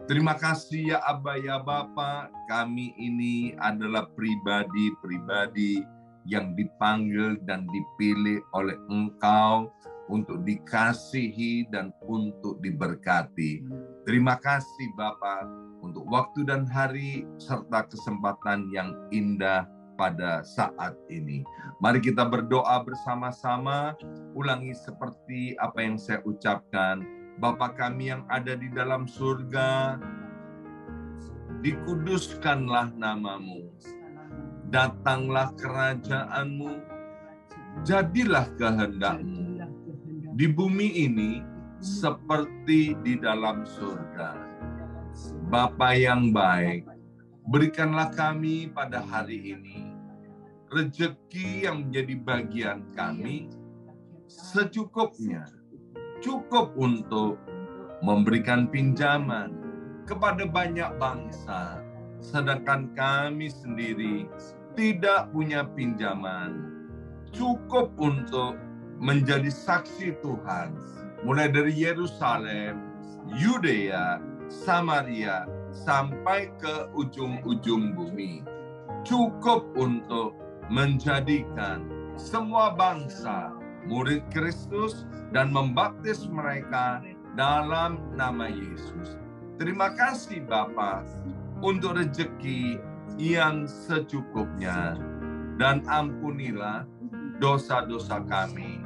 Terima kasih ya Aba ya Bapa, kami ini adalah pribadi-pribadi yang dipanggil dan dipilih oleh Engkau untuk dikasihi dan untuk diberkati. Terima kasih Bapa untuk waktu dan hari serta kesempatan yang indah pada saat ini. Mari kita berdoa bersama-sama, ulangi seperti apa yang saya ucapkan. Bapa kami yang ada di dalam surga, dikuduskanlah namamu, datanglah kerajaanmu, jadilah kehendakmu di bumi ini seperti di dalam surga. Bapa yang baik, berikanlah kami pada hari ini rezeki yang menjadi bagian kami secukupnya, cukup untuk memberikan pinjaman kepada banyak bangsa, sedangkan kami sendiri tidak punya pinjaman, cukup untuk menjadi saksi Tuhan, mulai dari Yerusalem, Yudea, Samaria, sampai ke ujung-ujung bumi. Cukup untuk menjadikan semua bangsa murid Kristus dan membaptis mereka dalam nama Yesus. Terima kasih Bapa untuk rezeki yang secukupnya, dan ampunilah dosa-dosa kami,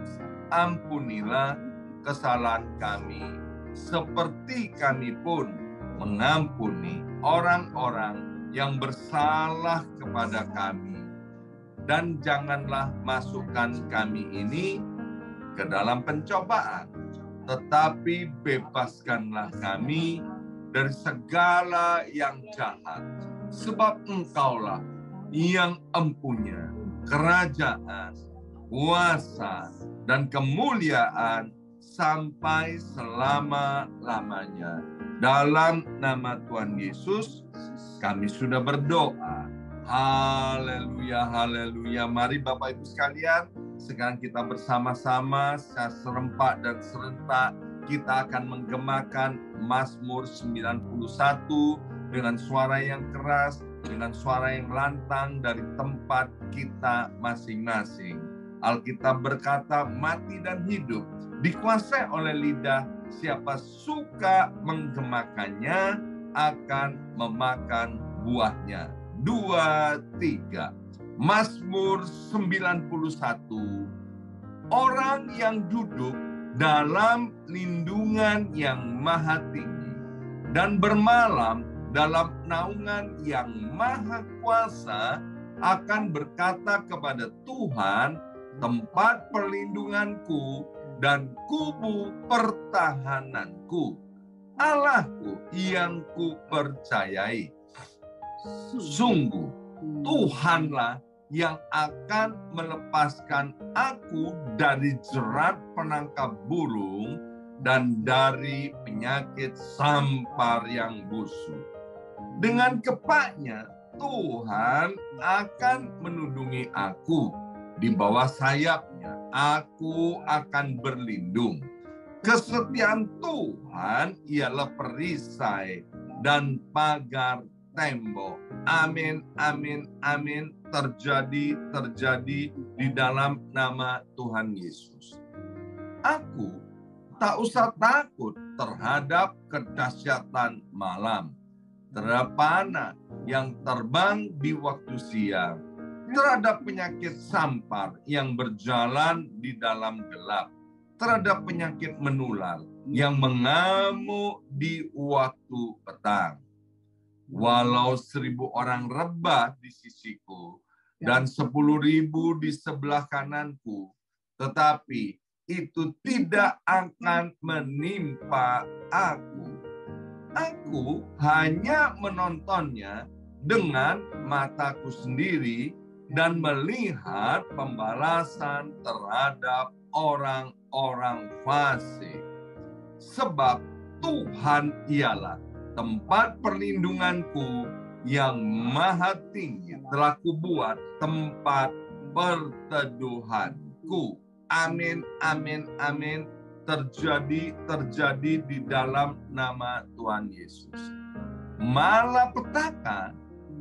ampunilah kesalahan kami, seperti kami pun mengampuni orang-orang yang bersalah kepada kami. Dan janganlah masukkan kami ini ke dalam pencobaan, tetapi bebaskanlah kami dari segala yang jahat. Sebab Engkaulah yang empunya kerajaan, kuasa, dan kemuliaan sampai selama-lamanya. Dalam nama Tuhan Yesus, kami sudah berdoa. Haleluya, haleluya. Mari Bapak Ibu sekalian, sekarang kita bersama-sama secara serempak dan serentak kita akan menggemakan Mazmur 91 dengan suara yang keras, dengan suara yang lantang dari tempat kita masing-masing. Alkitab berkata, mati dan hidup dikuasai oleh lidah, siapa suka menggemakannya akan memakan buahnya. 2, 3. Mazmur 91. Orang yang duduk dalam lindungan yang maha tinggi dan bermalam dalam naungan yang maha kuasa akan berkata kepada Tuhan, tempat perlindunganku dan kubu pertahananku, Allahku yang kupercayai. Sungguh Tuhanlah yang akan melepaskan aku dari jerat penangkap burung dan dari penyakit sampar yang busuk. Dengan kepaknya Tuhan akan melindungi aku, di bawah sayapnya aku akan berlindung. Kesetiaan Tuhan ialah perisai dan pagar tembok. Amin, amin, amin. Terjadi di dalam nama Tuhan Yesus. Aku tak usah takut terhadap kedahsyatan malam, terhadap panah yang terbang di waktu siang, terhadap penyakit sampar yang berjalan di dalam gelap, terhadap penyakit menular yang mengamuk di waktu petang. Walau 1.000 orang rebah di sisiku dan 10.000 di sebelah kananku, tetapi itu tidak akan menimpa aku. Aku hanya menontonnya dengan mataku sendiri dan melihat pembalasan terhadap orang-orang fasik. Sebab Tuhan ialah tempat perlindunganku yang maha tinggi, telah kubuat tempat perteduhanku. Amin, amin, amin. terjadi di dalam nama Tuhan Yesus. Malapetaka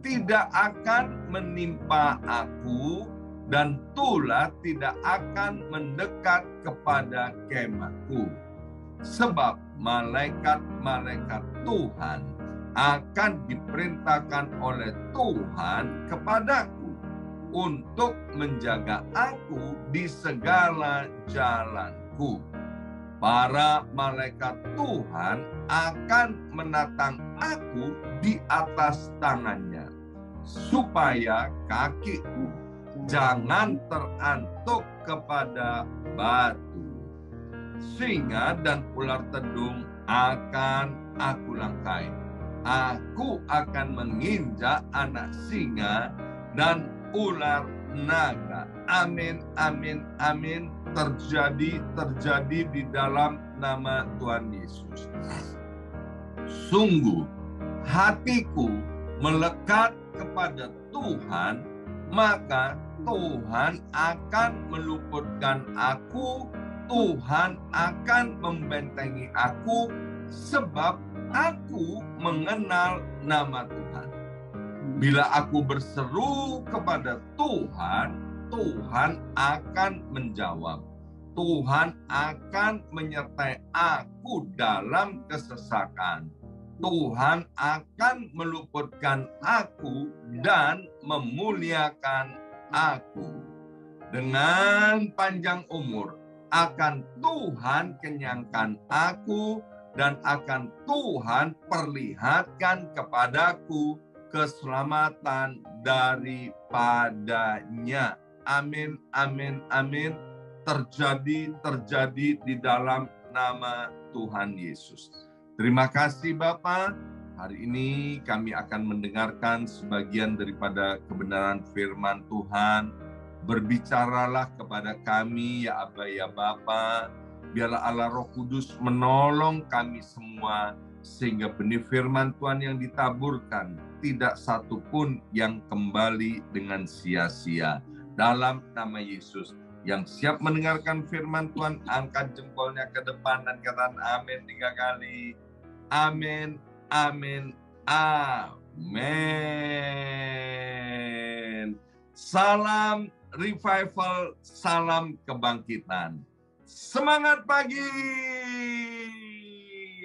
tidak akan menimpa aku, dan tulah tidak akan mendekat kepada kemahku. Sebab malaikat-malaikat Tuhan akan diperintahkan oleh Tuhan kepadaku untuk menjaga aku di segala jalanku. Para malaikat Tuhan akan menatang aku di atas tangannya, supaya kakiku jangan terantuk kepada batu. Singa dan ular tedung akan aku langkai. Aku akan menginjak anak singa dan ular naga. Amin, amin, amin. Terjadi di dalam nama Tuhan Yesus. Sungguh hatiku melekat kepada Tuhan, maka Tuhan akan meluputkan aku, Tuhan akan membentengi aku, sebab aku mengenal nama Tuhan. Bila aku berseru kepada Tuhan, Tuhan akan menjawab. Tuhan akan menyertai aku dalam kesesakan. Tuhan akan meluputkan aku dan memuliakan aku. Dengan panjang umur akan Tuhan kenyangkan aku, dan akan Tuhan perlihatkan kepadaku keselamatan daripadanya. Amin, amin, amin. Terjadi di dalam nama Tuhan Yesus. Terima kasih Bapak. Hari ini kami akan mendengarkan sebagian daripada kebenaran firman Tuhan. Berbicaralah kepada kami ya Aba ya Bapa. Biarlah Allah Roh Kudus menolong kami semua, sehingga benih firman Tuhan yang ditaburkan tidak satu pun yang kembali dengan sia-sia. Dalam nama Yesus, yang siap mendengarkan firman Tuhan, angkat jempolnya ke depan dan katakan amin 3 kali. Amin, amin, amin. Salam revival, salam kebangkitan. Semangat pagi.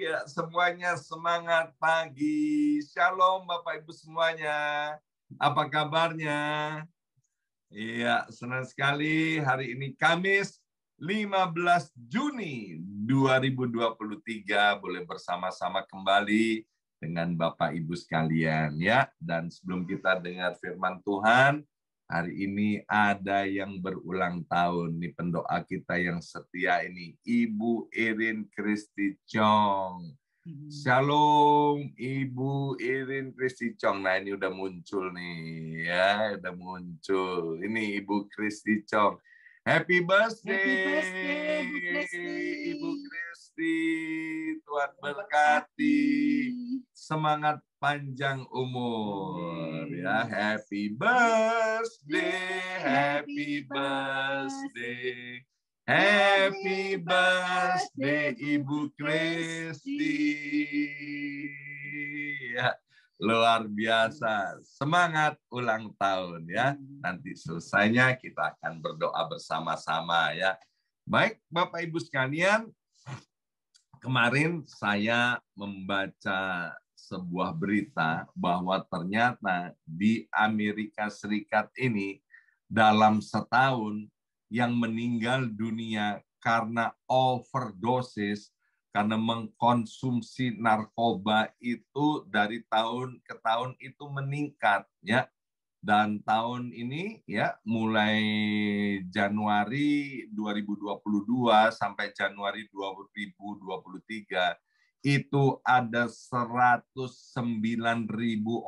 Ya, semuanya semangat pagi. Shalom Bapak Ibu semuanya. Apa kabarnya? Iya, senang sekali hari ini Kamis 15 Juni 2023 boleh bersama-sama kembali dengan Bapak Ibu sekalian ya. Dan sebelum kita dengar firman Tuhan, hari ini ada yang berulang tahun nih, pendoa kita yang setia ini, Ibu Irin Kristi Chong. Shalom Ibu Irin Kristi Chong. Nah ini udah muncul nih ya, udah muncul. Ini Ibu Kristi Chong. Happy birthday, Ibu Kristi. Tuhan berkati. Semangat panjang umur ya. Happy birthday, happy birthday. Happy birthday Ibu Kristi. Ya, luar biasa. Semangat ulang tahun ya. Nanti selesainya kita akan berdoa bersama-sama ya. Baik Bapak Ibu sekalian, kemarin saya membaca sebuah berita bahwa ternyata di Amerika Serikat ini dalam setahun yang meninggal dunia karena overdosis, karena mengkonsumsi narkoba itu dari tahun ke tahun itu meningkat ya. Dan tahun ini ya mulai Januari 2022 sampai Januari 2023 itu ada 109.000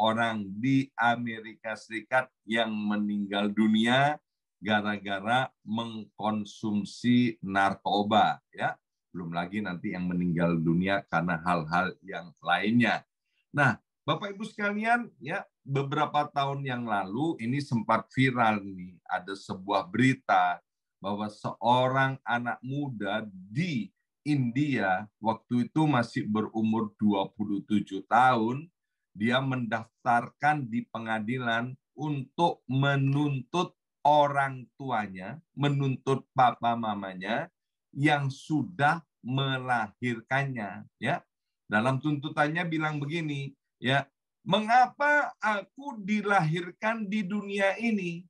orang di Amerika Serikat yang meninggal dunia gara-gara mengkonsumsi narkoba ya. Belum lagi nanti yang meninggal dunia karena hal-hal yang lainnya. Nah, Bapak Ibu sekalian, ya, beberapa tahun yang lalu ini sempat viral nih, ada sebuah berita bahwa seorang anak muda di India, waktu itu masih berumur 27 tahun, dia mendaftarkan di pengadilan untuk menuntut orang tuanya, menuntut papa mamanya yang sudah melahirkannya, ya. Dalam tuntutannya bilang begini, ya, mengapa aku dilahirkan di dunia ini?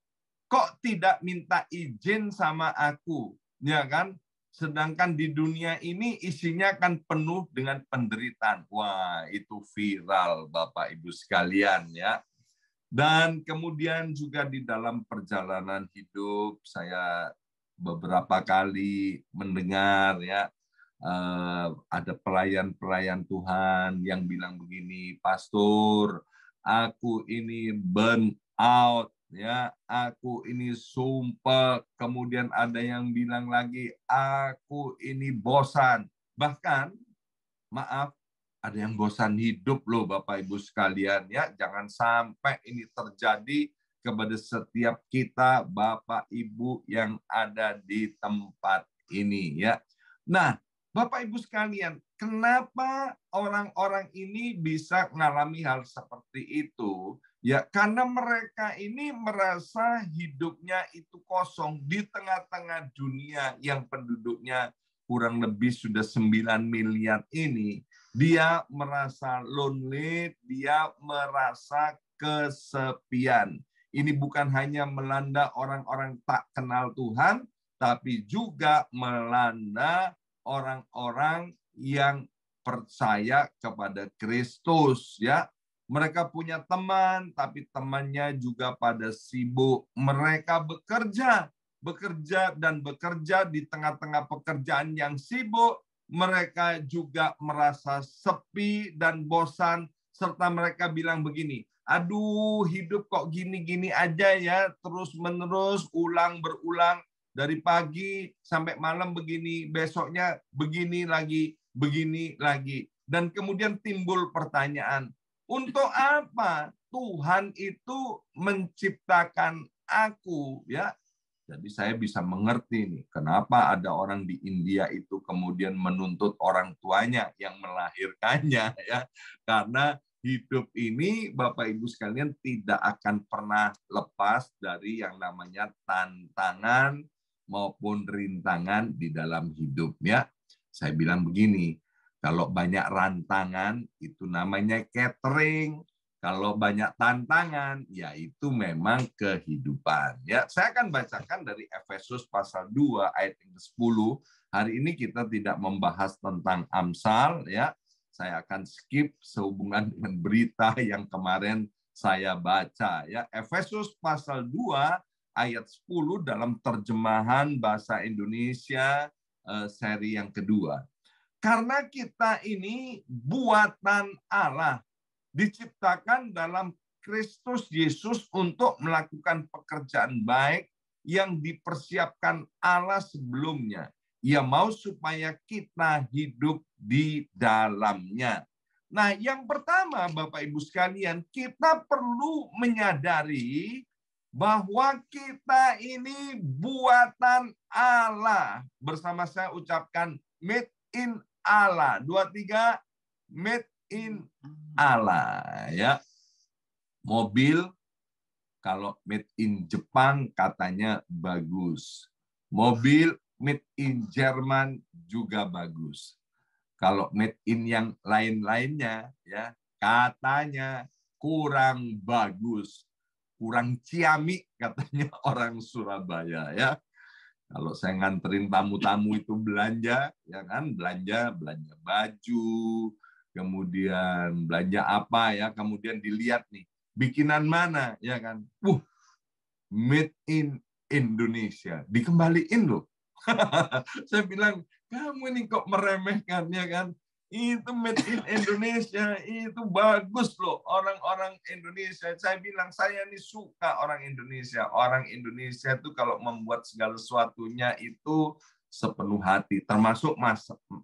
Kok tidak minta izin sama aku? Ya kan? Sedangkan di dunia ini isinya kan penuh dengan penderitaan. Wah, itu viral Bapak Ibu sekalian ya. Dan kemudian juga di dalam perjalanan hidup saya beberapa kali mendengar ya, ada pelayan-pelayan Tuhan yang bilang begini, Pastor, aku ini burn out, ya, aku ini sumpah. Kemudian ada yang bilang lagi, aku ini bosan. Bahkan, maaf, ada yang bosan hidup loh Bapak Ibu sekalian ya. Jangan sampai ini terjadi kepada setiap kita Bapak Ibu yang ada di tempat ini ya. Nah, Bapak Ibu sekalian, kenapa orang-orang ini bisa mengalami hal seperti itu? Ya, karena mereka ini merasa hidupnya itu kosong di tengah-tengah dunia yang penduduknya kurang lebih sudah 9 miliar ini. Dia merasa lonely, dia merasa kesepian. Ini bukan hanya melanda orang-orang tak kenal Tuhan, tapi juga melanda orang-orang yang percaya kepada Kristus, ya. Mereka punya teman, tapi temannya juga pada sibuk. Mereka bekerja dan bekerja di tengah-tengah pekerjaan yang sibuk. Mereka juga merasa sepi dan bosan, serta mereka bilang begini, aduh hidup kok gini-gini aja ya, terus-menerus, ulang berulang, dari pagi sampai malam begini, besoknya begini lagi, begini lagi. Dan kemudian timbul pertanyaan, untuk apa Tuhan itu menciptakan aku, ya? Jadi saya bisa mengerti nih, kenapa ada orang di India itu kemudian menuntut orang tuanya yang melahirkannya, ya. Karena hidup ini, Bapak Ibu sekalian, tidak akan pernah lepas dari yang namanya tantangan maupun rintangan di dalam hidupnya. Saya bilang begini, kalau banyak rantangan, itu namanya catering. Kalau banyak tantangan, ya itu memang kehidupan. Ya, saya akan bacakan dari Efesus pasal 2 ayat 10. Hari ini kita tidak membahas tentang Amsal, ya. Saya akan skip sehubungan dengan berita yang kemarin saya baca, ya. Efesus pasal 2 ayat 10 dalam terjemahan bahasa Indonesia seri yang kedua. Karena kita ini buatan Allah, diciptakan dalam Kristus Yesus untuk melakukan pekerjaan baik yang dipersiapkan Allah sebelumnya. Ia mau supaya kita hidup di dalamnya. Nah, yang pertama Bapak Ibu sekalian, kita perlu menyadari bahwa kita ini buatan Allah. Bersama saya ucapkan made in Allah. 2, 3, made in Allah, ya. Mobil kalau made in Jepang katanya bagus. Mobil made in Jerman juga bagus. Kalau made in yang lain-lainnya, ya, katanya kurang bagus. Kurang ciamik katanya orang Surabaya, ya. Kalau saya nganterin tamu-tamu itu belanja, ya kan, belanja baju, kemudian belanja apa ya, kemudian dilihat nih, bikinan mana, ya kan, made in Indonesia, dikembaliin loh. Saya bilang, kamu ini kok meremehkan, ya kan? Itu made in Indonesia, itu bagus loh, orang-orang Indonesia. Saya bilang, saya ini suka orang Indonesia. Orang Indonesia itu kalau membuat segala sesuatunya itu sepenuh hati, termasuk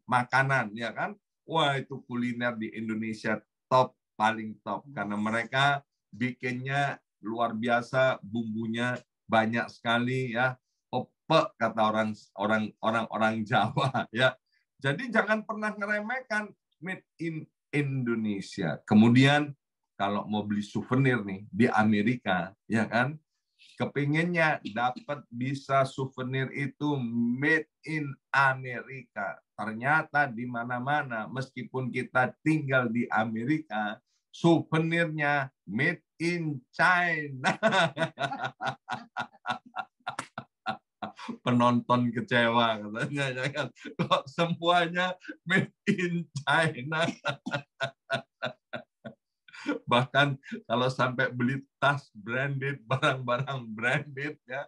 makanan, ya kan? Wah, itu kuliner di Indonesia top, paling top. Karena mereka bikinnya luar biasa, bumbunya banyak sekali, ya. Ope kata orang Jawa, ya. Jadi jangan pernah ngeremehkan made in Indonesia. Kemudian kalau mau beli souvenir nih di Amerika, ya kan? Kepinginnya dapat bisa souvenir itu made in Amerika. Ternyata di mana-mana, meskipun kita tinggal di Amerika, souvenirnya made in China. Penonton kecewa katanya, jangan kok semuanya made in China. Bahkan kalau sampai beli tas branded, barang-barang branded ya,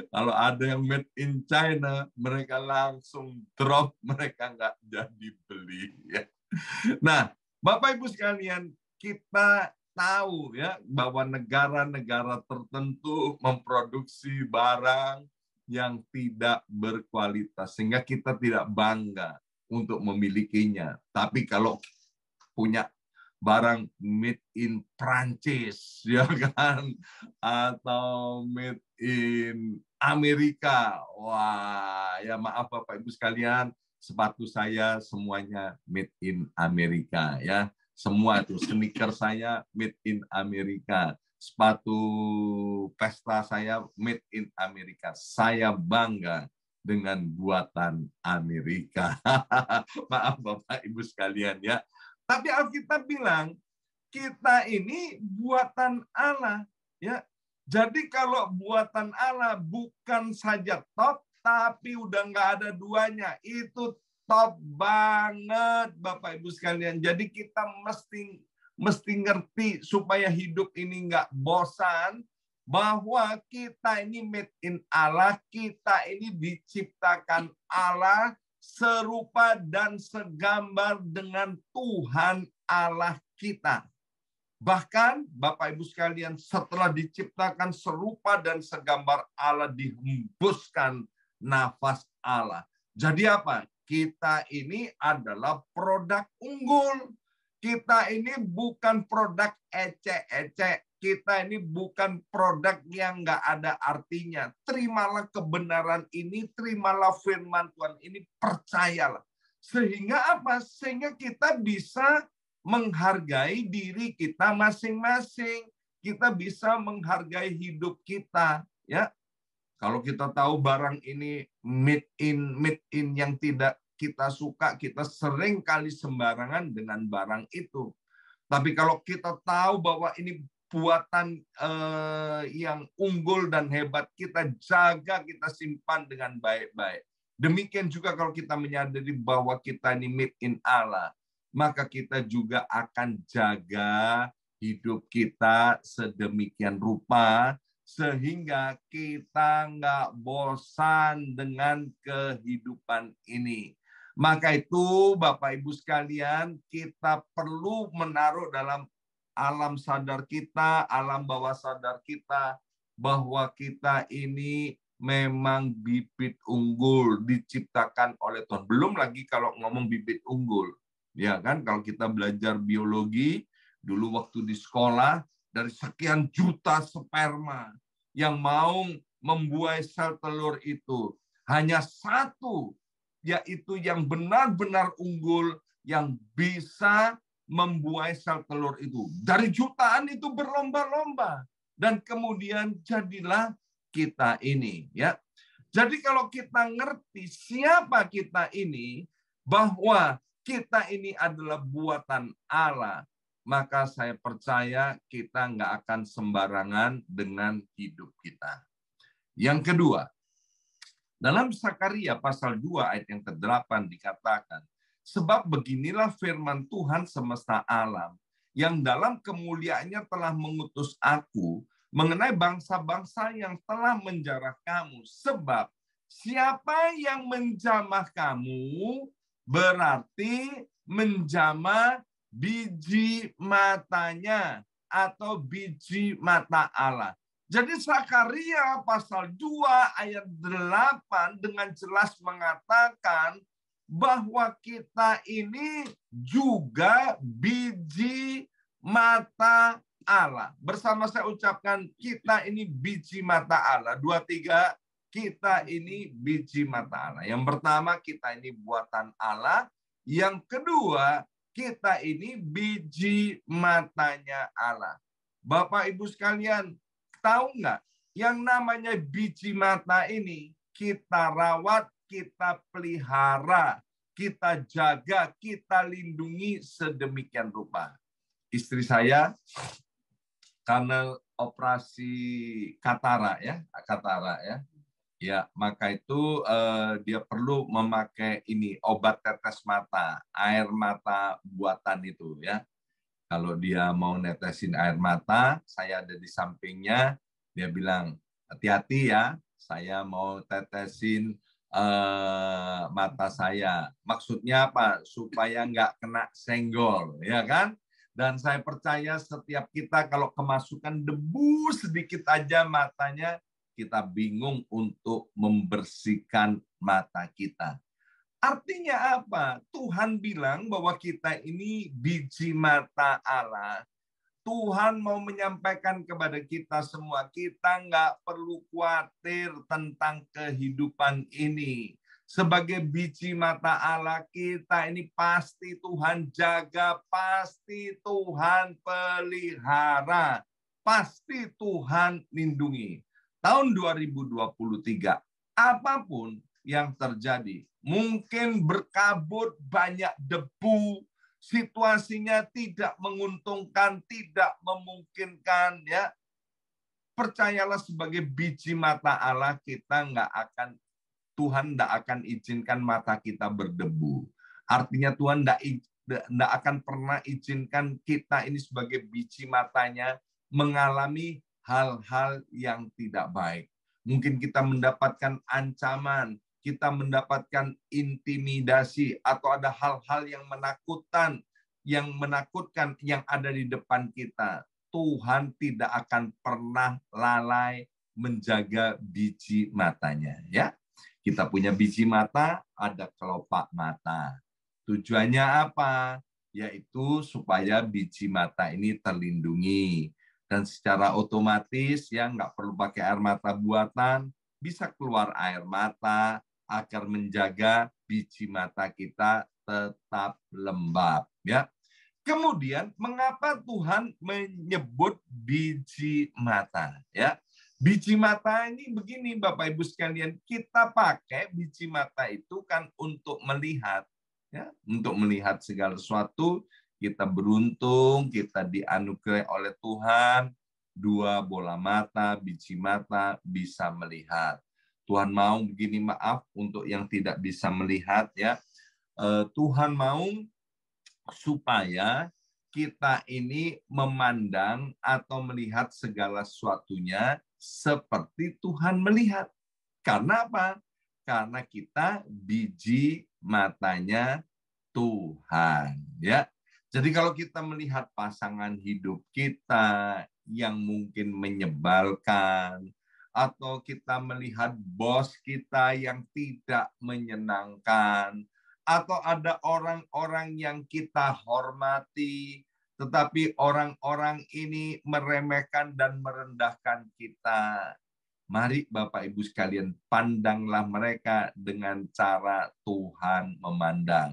kalau ada yang made in China, mereka langsung drop, mereka nggak jadi beli ya. Nah, Bapak Ibu sekalian, kita tahu ya bahwa negara-negara tertentu memproduksi barang yang tidak berkualitas sehingga kita tidak bangga untuk memilikinya. Tapi kalau punya barang made in Prancis ya kan, atau made in Amerika, wah ya maaf Bapak Ibu sekalian, sepatu saya semuanya made in Amerika ya. Semua itu sneaker saya made in Amerika, sepatu pesta saya made in Amerika. Saya bangga dengan buatan Amerika. Maaf Bapak Ibu sekalian ya. Tapi Alkitab bilang kita ini buatan Allah ya. Jadi kalau buatan Allah bukan saja top, tapi udah nggak ada duanya. Itu top banget Bapak Ibu sekalian. Jadi kita mesti ngerti supaya hidup ini nggak bosan, bahwa kita ini made in Allah, kita ini diciptakan Allah serupa dan segambar dengan Tuhan Allah kita. Bahkan Bapak Ibu sekalian, setelah diciptakan serupa dan segambar Allah, dihembuskan nafas Allah. Jadi apa? Kita ini adalah produk unggul. Kita ini bukan produk ecek-ecek. Kita ini bukan produk yang nggak ada artinya. Terimalah kebenaran ini, terimalah firman Tuhan ini, percayalah. Sehingga apa? Sehingga kita bisa menghargai diri kita masing-masing. Kita bisa menghargai hidup kita. Ya, kalau kita tahu barang ini made in yang tidak kita suka, kita sering kali sembarangan dengan barang itu. Tapi kalau kita tahu bahwa ini buatan yang unggul dan hebat, kita jaga, kita simpan dengan baik-baik. Demikian juga kalau kita menyadari bahwa kita ini made in Allah, maka kita juga akan jaga hidup kita sedemikian rupa sehingga kita nggak bosan dengan kehidupan ini. Maka itu Bapak Ibu sekalian, kita perlu menaruh dalam alam sadar kita, alam bawah sadar kita, bahwa kita ini memang bibit unggul diciptakan oleh Tuhan. Belum lagi kalau ngomong bibit unggul, ya kan? Kalau kita belajar biologi dulu waktu di sekolah, dari sekian juta sperma yang mau membuai sel telur itu, hanya satu, yaitu yang benar-benar unggul yang bisa membuai sel telur itu. Dari jutaan itu berlomba-lomba. Dan kemudian jadilah kita ini. Ya. Jadi kalau kita ngerti siapa kita ini, bahwa kita ini adalah buatan Allah, maka saya percaya kita nggak akan sembarangan dengan hidup kita. Yang kedua, dalam Sakaria pasal 2 ayat yang ke-8 dikatakan, sebab beginilah firman Tuhan semesta alam, yang dalam kemuliaannya telah mengutus aku mengenai bangsa-bangsa yang telah menjarah kamu. Sebab siapa yang menjamah kamu berarti menjamah biji matanya atau biji mata Allah. Jadi Sakaria pasal 2 ayat 8 dengan jelas mengatakan bahwa kita ini juga biji mata Allah. Bersama saya ucapkan, kita ini biji mata Allah. 2, 3, kita ini biji mata Allah. Yang pertama, kita ini buatan Allah. Yang kedua, kita ini biji matanya Allah. Bapak Ibu sekalian, tahu nggak? Yang namanya biji mata ini kita rawat, kita pelihara, kita jaga, kita lindungi sedemikian rupa. Istri saya karena operasi katara ya. Ya, maka itu dia perlu memakai ini obat tetes mata, air mata buatan itu ya. Kalau dia mau netesin air mata, saya ada di sampingnya, dia bilang, hati-hati ya, saya mau tetesin mata saya. Maksudnya apa? Supaya nggak kena senggol, ya kan? Dan saya percaya setiap kita kalau kemasukan debu sedikit aja matanya, kita bingung untuk membersihkan mata kita. Artinya apa? Tuhan bilang bahwa kita ini biji mata Allah. Tuhan mau menyampaikan kepada kita semua, kita nggak perlu khawatir tentang kehidupan ini. Sebagai biji mata Allah, kita ini pasti Tuhan jaga, pasti Tuhan pelihara, pasti Tuhan lindungi. Tahun 2023, apapun yang terjadi, mungkin berkabut, banyak debu, situasinya tidak menguntungkan, tidak memungkinkan, ya. Percayalah sebagai biji mata Allah, Tuhan tidak akan izinkan mata kita berdebu. Artinya Tuhan tidak akan pernah izinkan kita ini sebagai biji matanya mengalami hal-hal yang tidak baik. Mungkin kita mendapatkan ancaman, kita mendapatkan intimidasi, atau ada hal-hal yang menakutkan yang ada di depan kita. Tuhan tidak akan pernah lalai menjaga biji matanya, ya. Kita punya biji mata, ada kelopak mata. Tujuannya apa? Yaitu supaya biji mata ini terlindungi. Dan secara otomatis ya nggak perlu pakai air mata buatan, bisa keluar air mata agar menjaga biji mata kita tetap lembab, ya. Kemudian mengapa Tuhan menyebut biji mata, ya? Biji mata ini begini Bapak Ibu sekalian, kita pakai biji mata itu kan untuk melihat, ya, untuk melihat segala sesuatu. Kita beruntung, kita dianugerahi oleh Tuhan, 2 bola mata, biji mata, bisa melihat. Tuhan mau begini, maaf untuk yang tidak bisa melihat, ya. Tuhan mau supaya kita ini memandang atau melihat segala sesuatunya seperti Tuhan melihat. Karena apa? Karena kita biji matanya Tuhan, ya. Jadi kalau kita melihat pasangan hidup kita yang mungkin menyebalkan, atau kita melihat bos kita yang tidak menyenangkan, atau ada orang-orang yang kita hormati, tetapi orang-orang ini meremehkan dan merendahkan kita. Mari Bapak Ibu sekalian, pandanglah mereka dengan cara Tuhan memandang.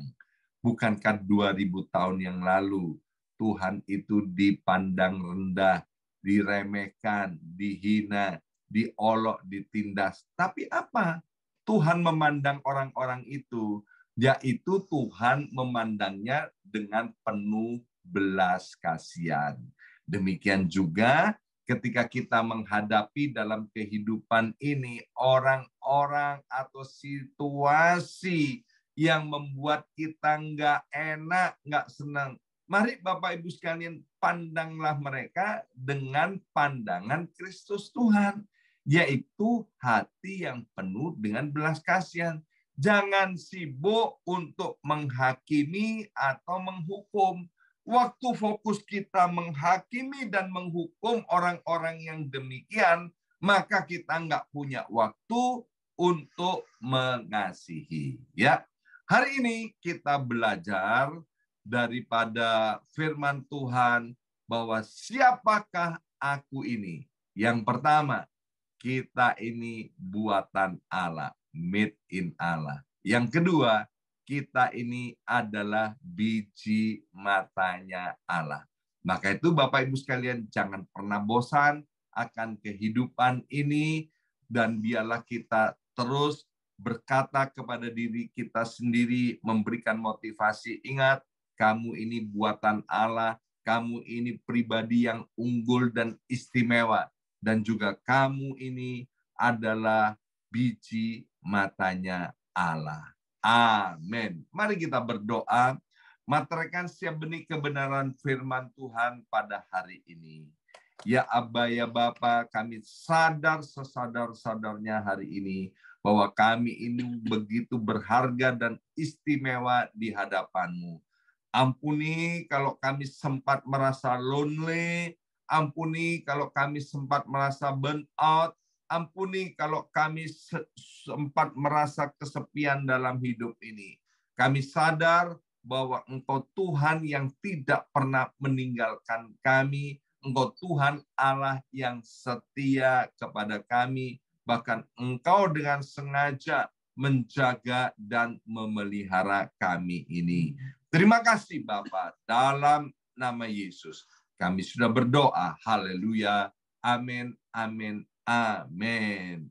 Bukankah 2000 tahun yang lalu Tuhan itu dipandang rendah, diremehkan, dihina, diolok, ditindas. Tapi apa? Tuhan memandang orang-orang itu, yaitu Tuhan memandangnya dengan penuh belas kasihan. Demikian juga ketika kita menghadapi dalam kehidupan ini orang-orang atau situasi yang membuat kita nggak enak, nggak senang. Mari Bapak Ibu sekalian, pandanglah mereka dengan pandangan Kristus Tuhan, yaitu hati yang penuh dengan belas kasihan. Jangan sibuk untuk menghakimi atau menghukum. Waktu fokus kita menghakimi dan menghukum orang-orang yang demikian, maka kita nggak punya waktu untuk mengasihi. Ya, hari ini kita belajar daripada firman Tuhan bahwa siapakah aku ini? Yang pertama, kita ini buatan Allah, made in Allah. Yang kedua, kita ini adalah biji matanya Allah. Maka itu Bapak Ibu sekalian, jangan pernah bosan akan kehidupan ini, dan biarlah kita terus berkata kepada diri kita sendiri, memberikan motivasi. Ingat, kamu ini buatan Allah, kamu ini pribadi yang unggul dan istimewa, dan juga kamu ini adalah biji matanya Allah. Amin. Mari kita berdoa, materaikan setiap benih kebenaran firman Tuhan pada hari ini. Ya Aba, ya Bapa, kami sadar sesadar-sadarnya hari ini bahwa kami ini begitu berharga dan istimewa di hadapan-Mu. Ampuni kalau kami sempat merasa lonely, ampuni kalau kami sempat merasa burn out, ampuni kalau kami sempat merasa kesepian dalam hidup ini. Kami sadar bahwa Engkau Tuhan yang tidak pernah meninggalkan kami, Engkau Tuhan Allah yang setia kepada kami, bahkan Engkau dengan sengaja menjaga dan memelihara kami ini. Terima kasih Bapa, dalam nama Yesus kami sudah berdoa. Haleluya. Amin, amin, amin.